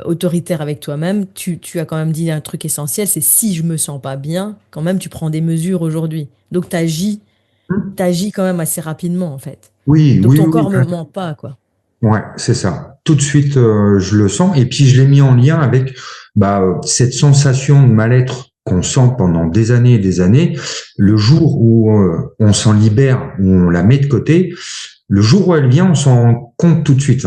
autoritaire avec toi-même, tu as quand même dit un truc essentiel, c'est si je me sens pas bien, quand même tu prends des mesures aujourd'hui. Donc t'agis quand même assez rapidement en fait. Oui, Donc oui, ton oui. corps me ment pas, quoi. Ouais, c'est ça. Tout de suite, je le sens. Et puis, je l'ai mis en lien avec cette sensation de mal-être qu'on sent pendant des années et des années. Le Mm. jour où on s'en libère, où on la met de côté, le jour où elle vient, on s'en rend compte tout de suite.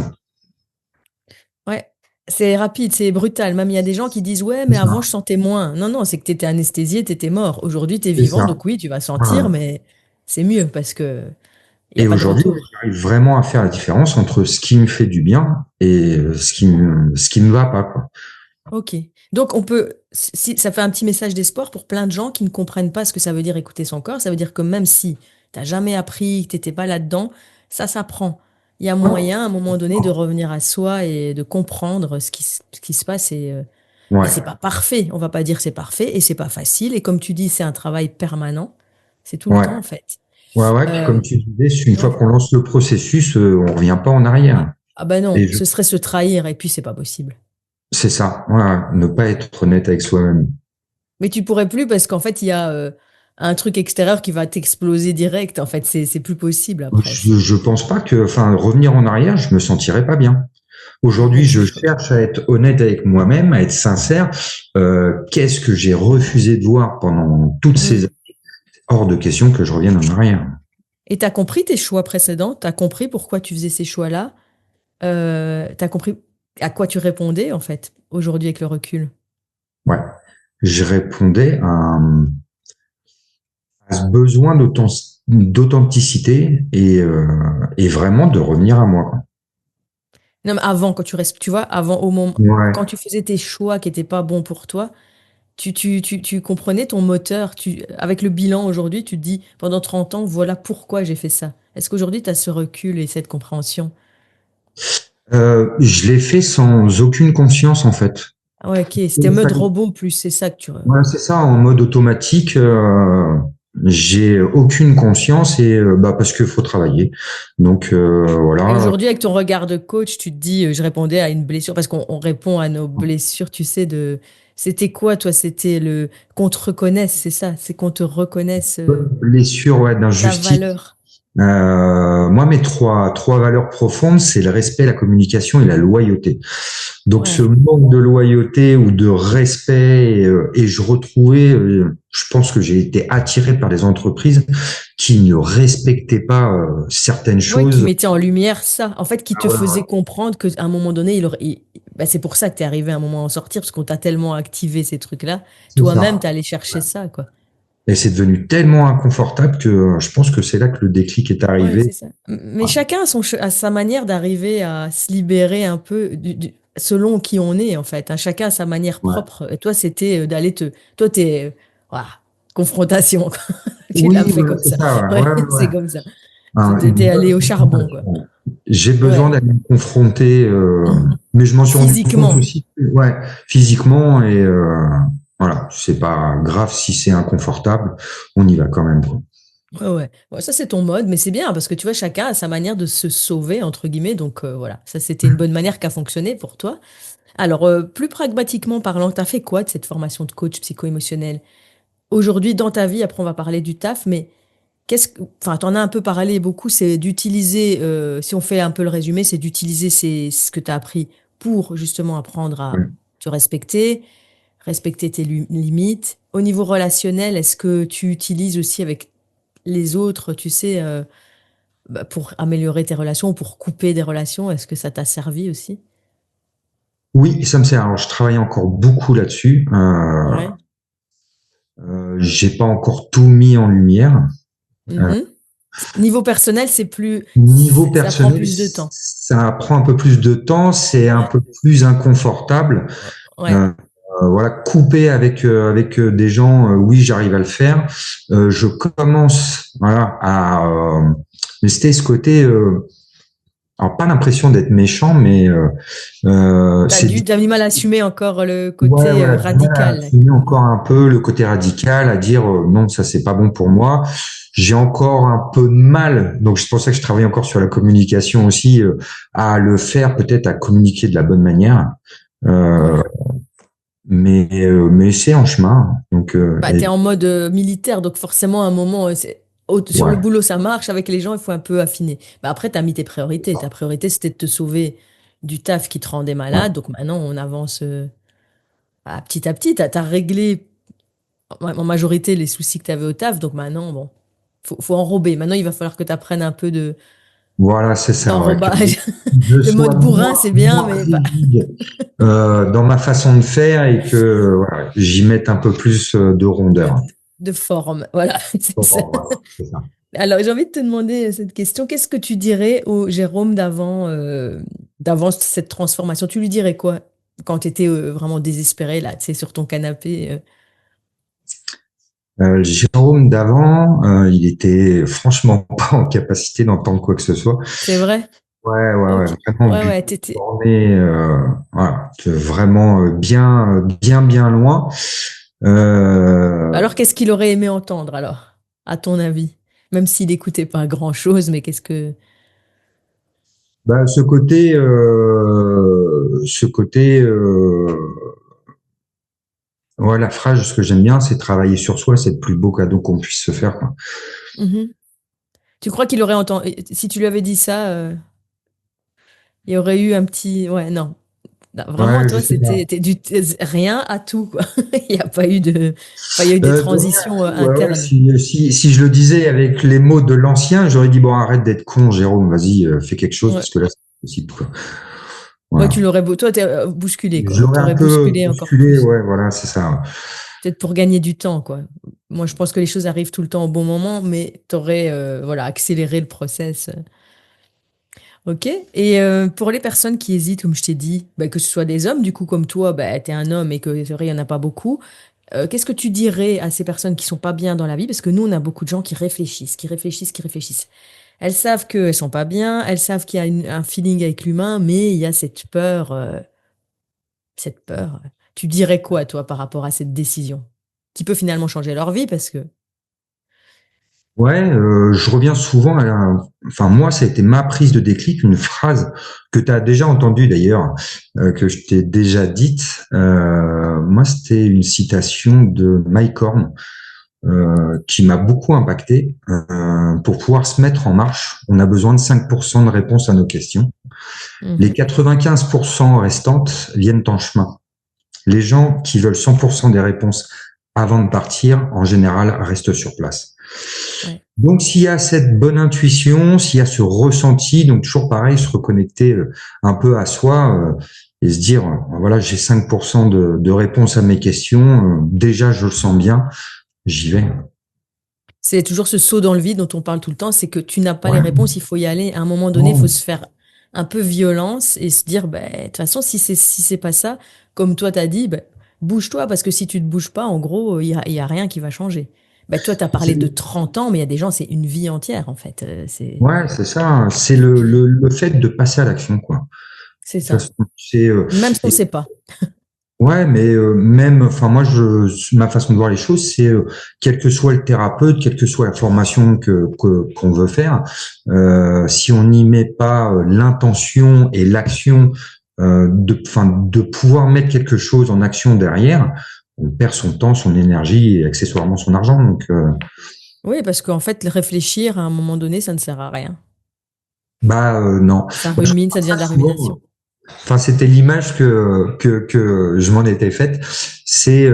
Ouais, c'est rapide, c'est brutal. Même il y a des gens qui disent, ouais, C'est mais avant ça. je sentais moins. Non, non, c'est que tu étais anesthésié, tu étais mort. Aujourd'hui, tu es C'est vivant, ça. donc oui, tu vas sentir, Voilà. mais c'est mieux parce que il n'y a Et pas de aujourd'hui, retour. j'arrive vraiment à faire la différence entre ce qui me fait du bien et ce qui me va pas, quoi. Ok. Donc on peut, si ça fait un petit message d'espoir pour plein de gens qui ne comprennent pas ce que ça veut dire écouter son corps, ça veut dire que même si t'as jamais appris, que t'étais pas là-dedans, ça s'apprend. Il y a Ouais. moyen à un moment donné de revenir à soi et de comprendre ce qui se passe et c'est Ouais. pas parfait. On va pas dire c'est parfait et c'est pas facile. Et comme tu dis, c'est un travail permanent. C'est tout le Ouais. temps en fait. Ouais, ouais. Puis Euh, comme tu disais, une fois ouais. qu'on lance le processus, on revient pas en Ah, arrière. ah bah Et non, ce serait se trahir et puis c'est pas possible. c'est ça. Ouais, ouais. Ne pas être honnête avec soi-même. Mais tu pourrais plus parce qu'en fait, il y a un truc extérieur qui va t'exploser direct. En fait, c'est plus possible après. Je pense pas que, enfin, revenir en arrière, je me sentirais pas bien. Aujourd'hui, je Je comprends. cherche à être honnête avec moi-même, à être sincère. Qu'est-ce que j'ai refusé de voir pendant toutes ces Mm. années? Hors de question que je revienne en arrière. Et t'as compris tes choix précédents? T'as compris pourquoi tu faisais ces choix-là? T'as compris à quoi tu répondais en fait aujourd'hui avec le recul? Ouais. Je répondais à ce besoin d'authenticité et vraiment de revenir à moi, quoi. Non, mais avant, quand tu vois, avant au moment, Ouais. quand tu faisais tes choix qui n'étaient pas bons pour toi, tu comprenais ton moteur. Avec le bilan aujourd'hui, tu te dis, pendant 30 ans, voilà pourquoi j'ai fait ça. Est-ce qu'aujourd'hui, tu as ce recul et cette compréhension? Je l'ai fait sans aucune conscience, en fait. Ah ouais, ok. C'était Il mode fallait- robot plus, c'est ça que tu... Voilà, c'est ça, en mode automatique. J'ai aucune conscience et parce qu'il faut travailler. Donc Et voilà. aujourd'hui, avec ton regard de coach, tu te dis, je répondais à une blessure, parce qu'on répond à nos blessures, tu sais, C'était quoi, toi? C'était qu'on te reconnaisse, c'est ça, c'est qu'on te reconnaisse Blessure, ouais, ta d'injustice. valeur. Moi, mes trois valeurs profondes, c'est le respect, la communication et la loyauté. Donc, ce Ouais. manque de loyauté ou de respect, et je retrouvais, je pense que j'ai été attiré par des entreprises qui ne respectaient pas certaines Ouais, qui choses. mettait en lumière ça. En fait, qui Ah te ouais, faisait comprendre qu'à un moment donné, bah, c'est pour ça que tu es arrivé à un moment à en sortir, parce qu'on t'a tellement activé ces trucs-là. c'est Toi-même, ça. tu allé chercher ça, quoi. Et c'est devenu tellement inconfortable que je pense que c'est là que le déclic est Ouais, arrivé. c'est ça. Mais Ouais, chacun a sa manière d'arriver à se libérer un peu selon qui on est, en fait, hein. Chacun a sa manière ouais. propre. Et toi, c'était d'aller te. Toi, t'es. Voilà, confrontation, quoi. Tu l'as Oui, fait voilà, comme c'est ça. ça. Ouais, Ouais, ouais, ouais. c'est comme ça. Une T'es allé bonne au charbon, quoi. confrontation. J'ai besoin Ouais. d'aller me confronter, mais je m'en suis rendu compte Physiquement. aussi, ouais, physiquement, et voilà, c'est pas grave si c'est inconfortable, on y va quand même, quoi. Ouais, ouais. Bon, ça, c'est ton mode, mais c'est bien parce que tu vois, chacun a sa manière de se sauver, entre guillemets. Donc, voilà, ça, c'était une bonne manière qui a fonctionné pour toi. Alors, plus pragmatiquement parlant, tu as fait quoi de cette formation de coach psycho-émotionnel? Aujourd'hui, dans ta vie, après, on va parler du taf, mais enfin, tu en as un peu parlé beaucoup, c'est d'utiliser, si on fait un peu le résumé, c'est d'utiliser ce que tu as appris pour justement apprendre à Ouais. te respecter, respecter tes limites. Au niveau relationnel, est-ce que tu utilises aussi avec les autres, tu sais, bah, pour améliorer tes relations ou pour couper des relations? Est-ce que ça t'a servi aussi? Oui, ça me sert. Alors, je travaille encore beaucoup là-dessus. Ouais. J'ai pas encore tout mis en lumière. Euh, Mhm. Niveau personnel, Niveau ça prend personnel, plus de temps. ça prend un peu plus de temps, c'est un Ouais. peu plus inconfortable. Ouais. Euh, voilà, couper avec des gens, oui, j'arrive à le faire. Je commence, voilà, à mais c'était ce côté, alors pas l'impression d'être méchant, mais c'est T'as du mal à assumer encore le ouais, côté voilà, du mal à radical. assumer encore un peu le côté radical, à dire non, ça c'est pas bon pour moi. J'ai encore un peu de mal, donc c'est pour ça que je travaille encore sur la communication aussi, à le faire peut-être à communiquer de la bonne manière. Euh, Ouais. mais c'est en chemin. Donc Bah, t'es en mode militaire, donc forcément, à un moment, sur le ouais, boulot, ça marche. Avec les gens, il faut un peu affiner. Bah, après, t'as mis tes priorités. Ta priorité, c'était de te sauver du taf qui te rendait ouais. malade. Donc maintenant, on avance petit à petit. T'as réglé en majorité les soucis que t'avais au taf. Donc maintenant, bon, faut enrober. Maintenant, il va falloir que tu apprennes un peu Voilà, c'est ça. Ouais, que d'enrobage. je Le sois mode bourrin, c'est bien, moins mais pas rigide dans ma façon de faire et que voilà, j'y mette un peu plus de de, rondeur. de forme. Voilà, c'est Bon, ça. voilà, c'est ça. Alors, j'ai envie de te demander cette question. Qu'est-ce que tu dirais au Jérôme d'avant cette transformation? Tu lui dirais quoi quand tu étais vraiment désespéré, là, tu sais, sur ton canapé? Jérôme d'avant, il était franchement pas en capacité d'entendre quoi que ce soit. C'est vrai? Ouais, ouais, ouais, Ok. vraiment Ouais, bien ouais, t'étais. borné, voilà, vraiment bien, bien loin. Euh, Alors, qu'est-ce qu'il aurait aimé entendre, alors, à ton avis? Même s'il n'écoutait pas grand-chose, mais qu'est-ce que... Bah, ouais, la phrase, ce que j'aime bien, c'est travailler sur soi, c'est le plus beau cadeau qu'on puisse se faire, quoi. Mhm. Tu crois qu'il aurait entendu... Si tu lui avais dit ça, il y aurait eu un petit... Ouais, non. Non, vraiment, Ouais, je toi, sais pas. c'était du rien à tout, quoi. Il n'y a pas eu de... Enfin, il y a eu des De rien à transitions tout, ouais, ouais, internes. si je le disais avec les mots de l'ancien, j'aurais dit, bon, arrête d'être con, Jérôme, vas-y, fais quelque chose, Ouais. parce que là, c'est pas possible, quoi. Ouais, Voilà. tu l'aurais toi, t'es bousculé, Je quoi. l'aurais un T'aurais peu bousculé encore bousculé, plus. ouais, voilà, c'est ça. Peut-être pour gagner du temps, quoi. Moi, je pense que les choses arrivent tout le temps au bon moment, mais t'aurais, voilà, accéléré le process. Ok. Et pour les personnes qui hésitent, comme je t'ai dit, bah, que ce soit des hommes, du coup, comme toi, bah, t'es un homme et que c'est vrai, il n'y en a pas beaucoup. Qu'est-ce que tu dirais à ces personnes qui sont pas bien dans la vie? Parce que nous, on a beaucoup de gens qui réfléchissent, qui réfléchissent, qui réfléchissent. Elles savent qu'elles sont pas bien, elles savent qu'il y a un feeling avec l'humain, mais il y a cette peur, cette peur. Tu dirais quoi, toi, par rapport à cette décision? Qui peut finalement changer leur vie parce que... Ouais, je reviens souvent enfin moi, ça a été ma prise de déclic, une phrase que tu as déjà entendue d'ailleurs, que je t'ai déjà dite. Moi, c'était une citation de Mike Horn. qui m'a beaucoup impacté. Pour pouvoir se mettre en marche, on a besoin de 5% de réponses à nos questions. Les 95% restantes viennent en chemin. Les gens qui veulent 100% des réponses avant de partir, en général, restent sur place. Ouais. Donc, s'il y a cette bonne intuition, s'il y a ce ressenti, donc toujours pareil, se reconnecter un peu à soi et se dire, voilà, j'ai 5% de réponses à mes questions, déjà, je le sens bien, j'y vais. C'est toujours ce saut dans le vide dont on parle tout le temps, c'est que tu n'as pas les réponses, il faut y aller. À un moment donné, il faut se faire un peu violence et se dire, de toute façon, si c'est pas ça, comme toi t'as dit, bouge-toi, parce que si tu te bouges pas, en gros, il y a rien qui va changer. Toi, tu as parlé de 30 ans, mais il y a des gens, c'est une vie entière, en fait. Ouais, c'est ça. C'est le fait de passer à l'action, quoi. C'est ça. Même si on ne sait pas. Ouais, mais même, enfin moi, ma façon de voir les choses, c'est quel que soit le thérapeute, quelle que soit la formation qu'on veut faire, si on n'y met pas l'intention et l'action de pouvoir mettre quelque chose en action derrière, on perd son temps, son énergie et accessoirement son argent. Donc oui, parce qu'en fait, réfléchir à un moment donné, ça ne sert à rien. Non. Ça rumine, ça devient de la rumination. Enfin, c'était l'image que je m'en étais faite. C'est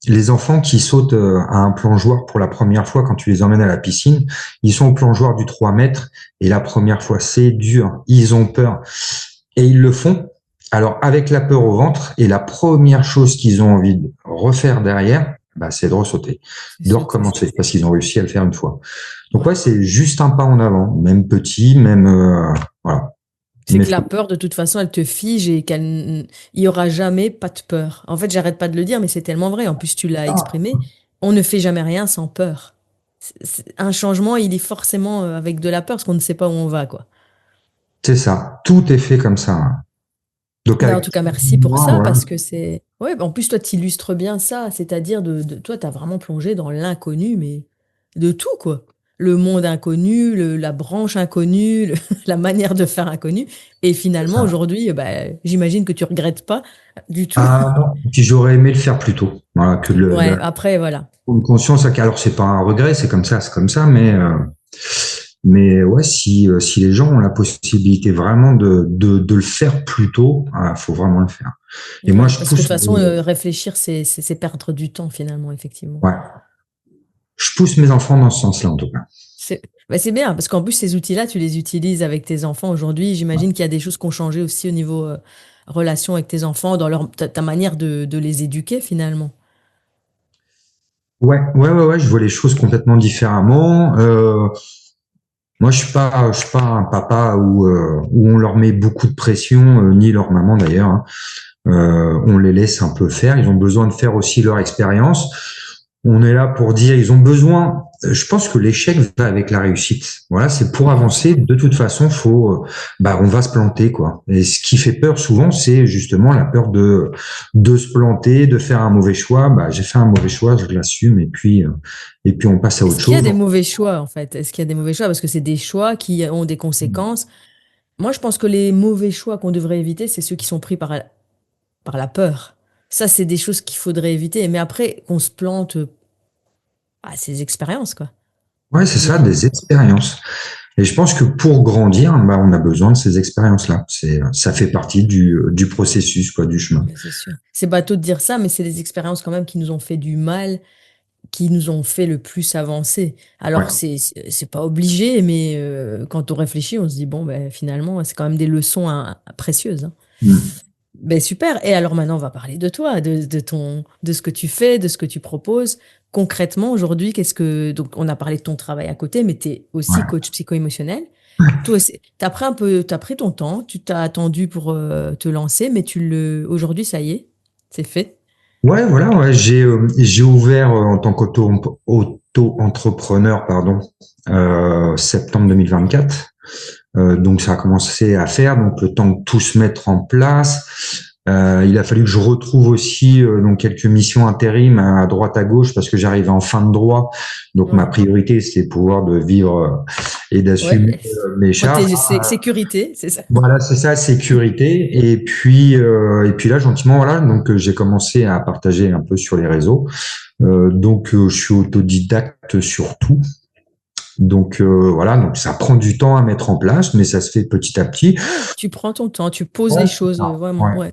les enfants qui sautent à un plongeoir pour la première fois quand tu les emmènes à la piscine. Ils sont au plongeoir du 3 mètres et la première fois, c'est dur. Ils ont peur et ils le font. Alors, avec la peur au ventre, et la première chose qu'ils ont envie de refaire derrière, c'est de ressauter, de recommencer, parce qu'ils ont réussi à le faire une fois. Donc, ouais, c'est juste un pas en avant, même petit, même voilà. C'est que la peur, de toute façon, elle te fige et il y aura jamais pas de peur. En fait, j'arrête pas de le dire, mais c'est tellement vrai. En plus, tu l'as exprimé. On ne fait jamais rien sans peur. Un changement, il est forcément avec de la peur, parce qu'on ne sait pas où on va, quoi. C'est ça. Tout est fait comme ça. Donc, en tout cas, merci pour ça, parce que c'est... Ouais, en plus, toi, tu illustres bien ça. C'est-à-dire, toi, tu as vraiment plongé dans l'inconnu, mais de tout, quoi. Le monde inconnu, la branche inconnue, la manière de faire inconnue. Et finalement, aujourd'hui, j'imagine que tu regrettes pas du tout. Ah non, puis j'aurais aimé le faire plus tôt. Voilà, après, voilà. Une conscience, alors c'est pas un regret, c'est comme ça, mais ouais, si les gens ont la possibilité vraiment de le faire plus tôt, faut vraiment le faire. Et moi, parce que de toute façon, réfléchir, c'est perdre du temps finalement, effectivement. Ouais. Je pousse mes enfants dans ce sens-là, en tout cas. C'est bien, parce qu'en plus, ces outils-là, tu les utilises avec tes enfants aujourd'hui. J'imagine qu'il y a des choses qui ont changé aussi au niveau relation avec tes enfants, dans ta manière de les éduquer finalement. Ouais, je vois les choses complètement différemment. Moi, je suis pas un papa où on leur met beaucoup de pression, ni leur maman d'ailleurs. Hein. On les laisse un peu faire. Ils ont besoin de faire aussi leur expérience. On est là pour dire, ils ont besoin. Je pense que l'échec va avec la réussite. Voilà, c'est pour avancer. De toute façon, on va se planter, quoi. Et ce qui fait peur souvent, c'est justement la peur de se planter, de faire un mauvais choix. J'ai fait un mauvais choix, je l'assume, et puis on passe à autre chose. Est-ce qu'il y a des mauvais choix, en fait? Est-ce qu'il y a des mauvais choix? Parce que c'est des choix qui ont des conséquences. Moi, je pense que les mauvais choix qu'on devrait éviter, c'est ceux qui sont pris par la peur. Ça, c'est des choses qu'il faudrait éviter. Mais après, qu'on se plante, c'est des expériences, quoi. Ouais, c'est ça, des expériences. Et je pense que pour grandir, on a besoin de ces expériences-là. Ça fait partie du processus, quoi, du chemin. C'est sûr. C'est bateau de dire ça, mais c'est des expériences quand même qui nous ont fait du mal, qui nous ont fait le plus avancer. Alors, c'est pas obligé, mais quand on réfléchit, on se dit, finalement, c'est quand même des leçons précieuses. Hein. Super. Et alors maintenant, on va parler de toi, de ce que tu fais, de ce que tu proposes. Concrètement, aujourd'hui, donc, on a parlé de ton travail à côté, mais tu es aussi coach psycho-émotionnel. Toi aussi, t'as pris ton temps, tu t'as attendu pour te lancer, mais aujourd'hui, ça y est, c'est fait. Ouais, voilà, ouais, j'ai ouvert en tant qu'auto-entrepreneur, septembre 2024. Donc ça a commencé à faire, donc le temps de tout se mettre en place. Il a fallu que je retrouve aussi donc quelques missions intérim à droite à gauche parce que j'arrivais en fin de droit. Donc ma priorité c'était pouvoir de vivre et d'assumer Ouais. mes charges. Sécurité, c'est ça. Voilà, c'est ça, sécurité. Et puis là, gentiment, voilà, donc j'ai commencé à partager un peu sur les réseaux. Je suis autodidacte sur tout. Voilà, donc ça prend du temps à mettre en place, mais ça se fait petit à petit. Ouais, tu prends ton temps, tu poses Ouais, les c'est choses, ça. vraiment, Ouais. ouais.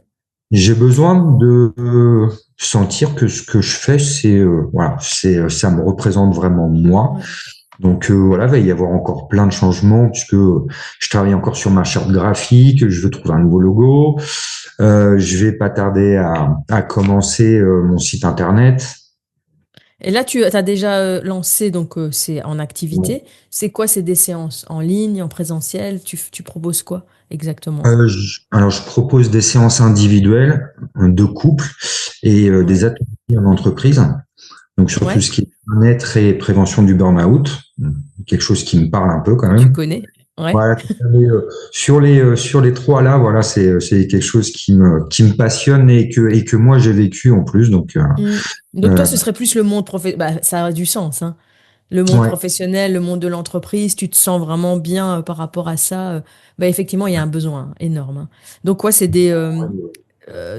J'ai besoin de sentir que ce que je fais, voilà, ça me représente vraiment moi. Ouais. Voilà, il va y avoir encore plein de changements puisque je travaille encore sur ma charte graphique, je veux trouver un nouveau logo. Je vais pas tarder à commencer mon site internet. Et là, tu as déjà lancé, donc c'est en activité. C'est quoi, c'est des séances en ligne, en présentiel? Tu proposes quoi exactement? Alors, je propose des séances individuelles de couple et des Ouais. ateliers en entreprise. Donc, sur tout Ouais. ce qui est bien-être et prévention du burn-out, quelque chose qui me parle un peu quand Que tu même. connais. Ouais. Voilà, sur les trois là, voilà, c'est quelque chose qui me passionne et que moi j'ai vécu en plus. Mm. Donc toi, Euh, ce serait plus le monde professionnel. Bah, ça a du sens, hein. Le monde ouais, professionnel, le monde de l'entreprise, tu te sens vraiment bien par rapport à ça. Bah, effectivement, il y a un besoin énorme, hein. Donc quoi, c'est des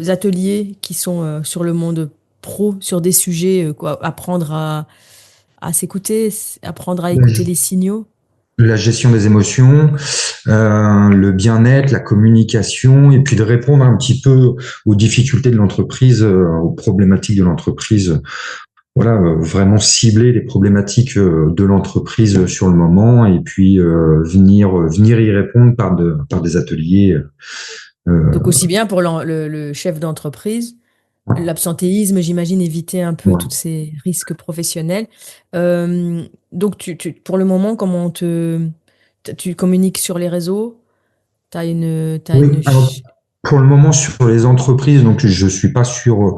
ateliers qui sont sur le monde pro, sur des sujets, quoi, à s'écouter, apprendre à la, écouter les signaux. la gestion des émotions, le bien-être, la communication, et puis de répondre un petit peu aux difficultés de l'entreprise, aux problématiques de l'entreprise. Voilà, vraiment cibler les problématiques de l'entreprise sur le moment, et puis venir y répondre par des ateliers. Donc Euh, aussi bien pour le chef d'entreprise, l'absentéisme, j'imagine, éviter un peu tous ouais. ces risques professionnels. Donc pour le moment, tu communiques sur les réseaux? T'as Oui, une, alors pour le moment sur les entreprises, donc je suis pas sur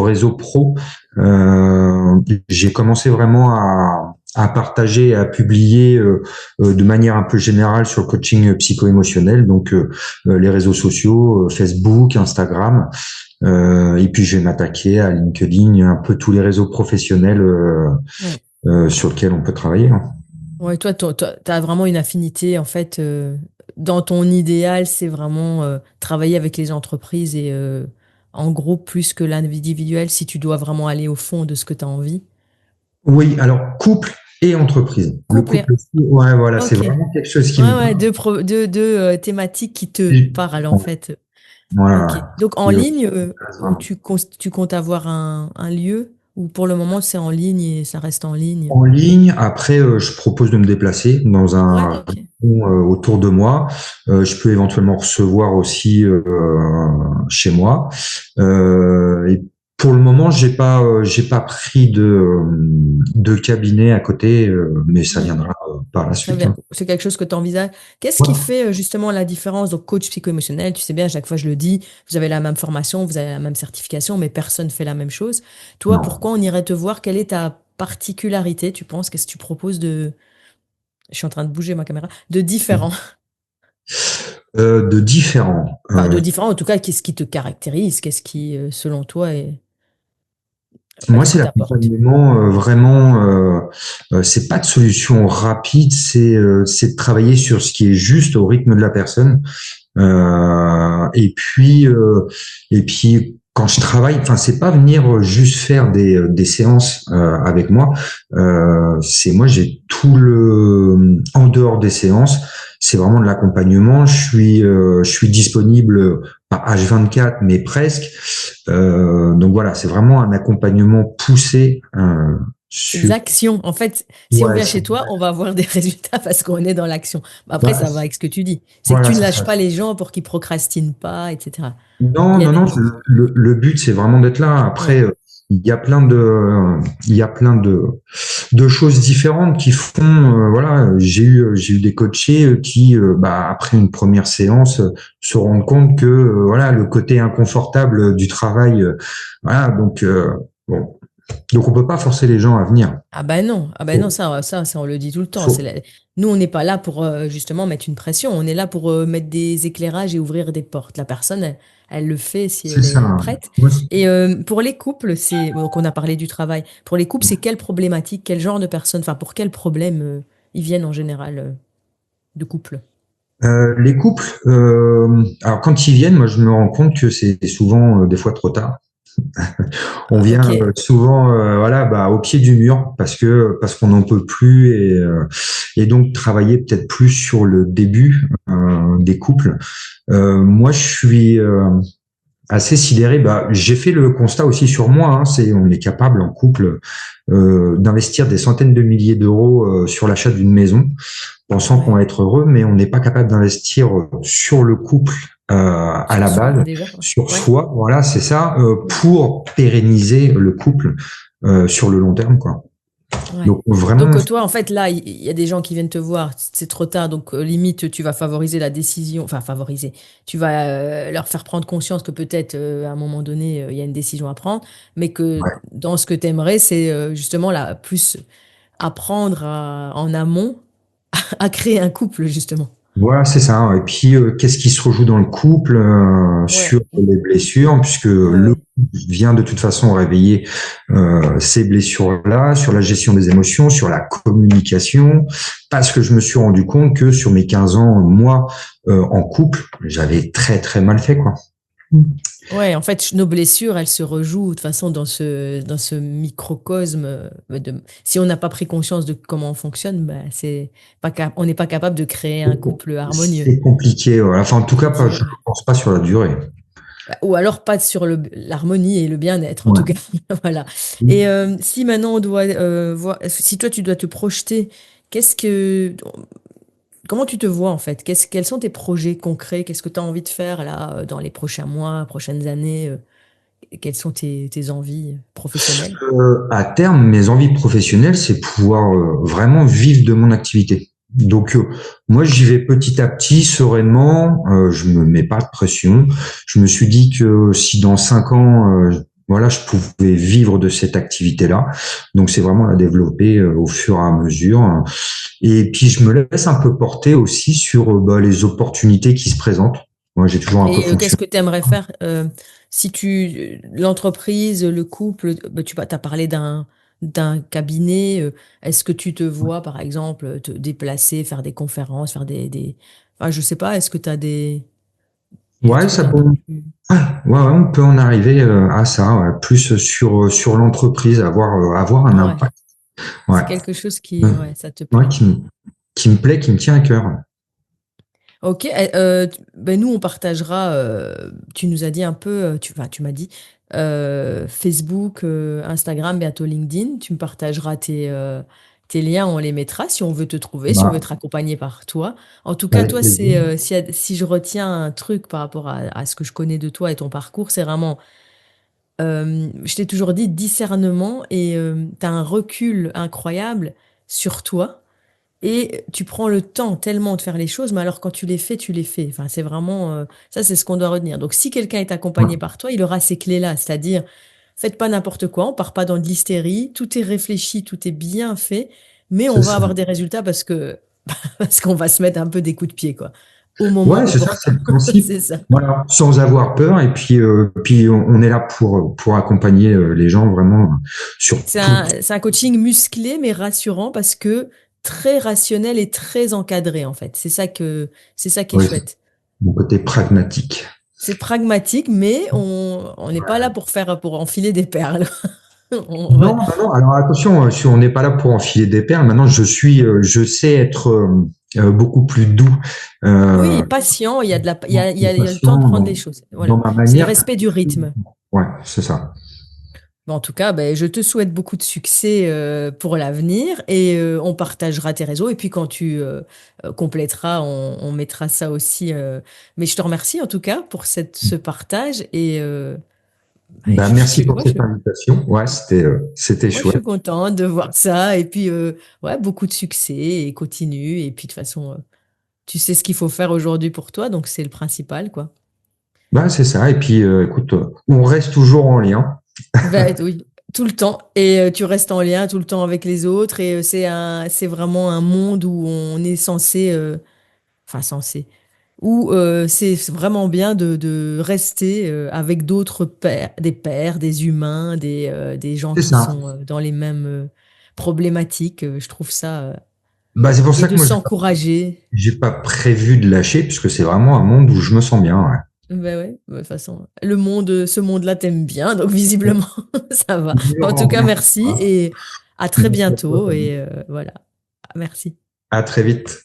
réseau pro. Euh, j'ai commencé vraiment à partager, à publier de manière un peu générale sur le coaching psycho-émotionnel, les réseaux sociaux, Facebook, Instagram, et puis je vais m'attaquer à LinkedIn, un peu tous les réseaux professionnels ouais. sur lesquels on peut travailler, hein. Ouais, toi, t'as vraiment une affinité, en fait, dans ton idéal, c'est vraiment travailler avec les entreprises et en groupe plus que l'individuel si tu dois vraiment aller au fond de ce que tu as envie. Oui, alors couple et entreprise. Le Couple couple aussi, ouais, voilà, c'est ok. Ouais, vraiment quelque chose qui me ouais, deux thématiques qui te parlent, en parle. fait. Ok. Voilà. Donc, en Puis, ligne, où tu comptes avoir un lieu, ou pour le moment, c'est en ligne et ça reste en ligne? en ligne, après, je propose de me déplacer dans Ouais, un ok. rayon, autour de moi. Je peux éventuellement recevoir aussi chez moi. Et pour le moment, j'ai pas pris de cabinet à côté, mais ça Hmm. viendra par la Très suite, bien. hein. C'est quelque chose que tu envisages. Qu'est-ce qui Ouais. fait justement la différence? Donc, coach psycho-émotionnel, tu sais bien, à chaque fois je le dis, vous avez la même formation, vous avez la même certification, mais personne ne fait la même chose. Toi, Non. pourquoi on irait te voir? Quelle est ta particularité, tu penses? Qu'est-ce que tu proposes de... Je suis en train de bouger ma caméra. De différent. De différents. Enfin, de différent, en tout cas, qu'est-ce qui te caractérise? Qu'est-ce qui, selon toi, Moi, qu'est-ce c'est qui t'apporte? l'accompagnement vraiment. C'est pas de solution rapide, c'est de travailler sur ce qui est juste au rythme de la personne. Euh, et puis euh, et puis quand je travaille, enfin c'est pas venir juste faire des séances avec moi. C'est moi j'ai tout le en dehors des séances, c'est vraiment de l'accompagnement. Je suis disponible pas H24 mais presque. Donc voilà, c'est vraiment un accompagnement poussé C'est de sur. l'action. En fait, si on Ouais, vient chez toi, on va avoir des résultats parce qu'on est dans l'action. Bah, après, ouais, ça va avec ce que tu dis. C'est que voilà, tu ne c'est lâches ça. pas les gens pour qu'ils procrastinent pas, etc. Non, Il y a non, des... non. Le but, c'est vraiment d'être là. Ouais. Après, il y a plein de choses différentes qui font. Voilà, j'ai eu des coachés qui, bah, après une première séance, se rendent compte que, voilà, le côté inconfortable du travail, voilà. Bon, donc on peut pas forcer les gens à venir. Ah ben non, Faut- ça, on le dit tout le temps. faut- Nous, on n'est pas là pour justement mettre une pression. On est là pour mettre des éclairages et ouvrir des portes. La personne, elle le fait si c'est elle ça. est prête. Moi, Et pour les couples, donc on a parlé du travail. Pour les couples, c'est quelle problématique, quel genre de personnes, enfin pour quel problème ils viennent en général? de couple? Les couples, alors quand ils viennent, moi je me rends compte que c'est souvent des fois trop tard. On Ah, vient ok. souvent voilà bah, au pied du mur parce qu'on n'en peut plus et donc travailler peut-être plus sur le début des couples. Moi je suis assez sidéré. Bah, j'ai fait le constat aussi sur moi. Hein, c'est on est capable en couple d'investir des centaines de milliers d'euros sur l'achat d'une maison, pensant qu'on Ouais. va être heureux, mais on n'est pas capable d'investir sur le couple à Sur la soi, base, déjà. sur Ouais. soi. Voilà, c'est ça, Mm. pour pérenniser le couple sur le long terme, quoi. Ouais. Donc vraiment, Donc, toi, en fait, là, il y a des gens qui viennent te voir, c'est trop tard, donc limite, tu vas favoriser la décision, enfin, favoriser, tu vas leur faire prendre conscience que peut-être, à un moment donné, il y a une décision à prendre, mais que ouais. dans ce que tu aimerais, c'est justement là, plus apprendre en amont à créer un couple, justement. Voilà, c'est ça. Et puis, qu'est-ce qui se rejoue dans le couple Ouais. sur les blessures, puisque Ouais, le ouais. couple vient de toute façon réveiller ces blessures-là, sur la gestion des émotions, sur la communication, parce que je me suis rendu compte que sur mes 15 ans, moi, en couple, j'avais très très mal fait, quoi. Ouais, en fait, nos blessures, elles se rejouent de toute façon dans ce microcosme. Si on n'a pas pris conscience de comment on fonctionne, bah, on n'est pas capable de créer un couple harmonieux. C'est compliqué. Voilà. Enfin, en tout cas, C'est je ne vrai. pense pas sur la durée. Ou alors pas sur l'harmonie et le bien-être, en tout cas. Ouais. Voilà. Et si maintenant on doit voir, si toi tu dois te projeter, qu'est-ce que, comment tu te vois en fait? Quels sont tes projets concrets? Qu'est-ce que tu as envie de faire là dans les prochains mois, prochaines années? Quelles sont tes envies professionnelles? À terme, mes envies professionnelles, c'est pouvoir vraiment vivre de mon activité. Donc, moi, j'y vais petit à petit, sereinement. Je me mets pas de pression. Je me suis dit que si dans 5 ans, voilà, je pouvais vivre de cette activité-là. Donc, c'est vraiment la développer au fur et à mesure. Et puis, je me laisse un peu porter aussi sur bah, les opportunités qui se présentent. Moi, j'ai toujours un peu Et qu'est-ce fonctionné. que tu aimerais faire si l'entreprise, le couple, bah, t'as parlé d'un cabinet, est-ce que tu te vois par exemple te déplacer, faire des conférences, enfin, je sais pas, est-ce que tu as des Ouais, trucs ça un peut. peu plus... Ouais, ouais, on peut en arriver à ça, ouais, plus sur l'entreprise, avoir un Ouais, impact. Ouais, c'est quelque chose qui, ouais, ça te ouais, plaît. qui me plaît, qui me tient à cœur. Ok, ben nous on partagera, tu nous as dit un peu, enfin, tu m'as dit Facebook, Instagram, bientôt LinkedIn, tu me partageras tes liens, on les mettra si on veut te trouver, si on veut Bah, te raccompagner par toi. En tout cas, avec toi, plaisir. si je retiens un truc par rapport à ce que je connais de toi et ton parcours, c'est vraiment, je t'ai toujours dit discernement et tu as un recul incroyable sur toi. Et tu prends le temps tellement de faire les choses, mais alors quand tu les fais, tu les fais. Enfin, c'est vraiment ça, c'est ce qu'on doit retenir. Donc, si quelqu'un est Ouais, accompagné par toi, il aura ces clés-là, c'est-à-dire faites pas n'importe quoi, on part pas dans de l'hystérie, tout est réfléchi, tout est bien fait, mais on c'est va ça. avoir des résultats parce que parce qu'on va se mettre un peu des coups de pied, quoi, au moment Ouais, c'est ça, opportun. c'est le principe. C'est ça. Voilà, sans avoir peur. Et puis on est là pour accompagner les gens vraiment sur tout. C'est un coaching musclé mais rassurant parce que très rationnel et très encadré en fait. C'est ça qui est Ouais, chouette. mon côté pragmatique. C'est pragmatique, mais on n'est pas là pour pour enfiler des perles. On va- Non, non, non. Alors attention, si on n'est pas là pour enfiler des perles, maintenant je sais être beaucoup plus doux, Oui, euh, patient, il y a le temps de patient prendre les choses. dans Voilà. ma C'est le manière. respect du rythme. Ouais, c'est ça. Bon, en tout cas, ben, je te souhaite beaucoup de succès pour l'avenir et on partagera tes réseaux. Et puis quand tu compléteras, on mettra ça aussi. Mais je te remercie en tout cas pour ce partage et Ben, merci pour moi, cette invitation. Ouais, c'était moi, je suis chouette. contente de voir ça. Et puis, ouais, beaucoup de succès et continue. Et puis, de toute façon, tu sais ce qu'il faut faire aujourd'hui pour toi, donc c'est le principal, quoi. Ben, c'est ça. Et puis, écoute, on reste toujours en lien. Ben, oui, tout le temps. Et tu restes en lien tout le temps avec les autres. Et c'est vraiment un monde où on est censé, enfin censé, où c'est vraiment bien de rester avec d'autres pairs, des pairs, des humains, des gens C'est qui ça. sont dans les mêmes problématiques. Je trouve ça. Bah, c'est pour et ça que de moi, s'encourager. j'ai pas prévu de lâcher, puisque c'est vraiment un monde où je me sens bien. Ben ouais, de toute façon, ce monde-là t'aime bien, donc visiblement, ça va. Ouais. En tout cas, merci et à très Merci à toi, bientôt Fanny. et voilà. Merci. À très vite.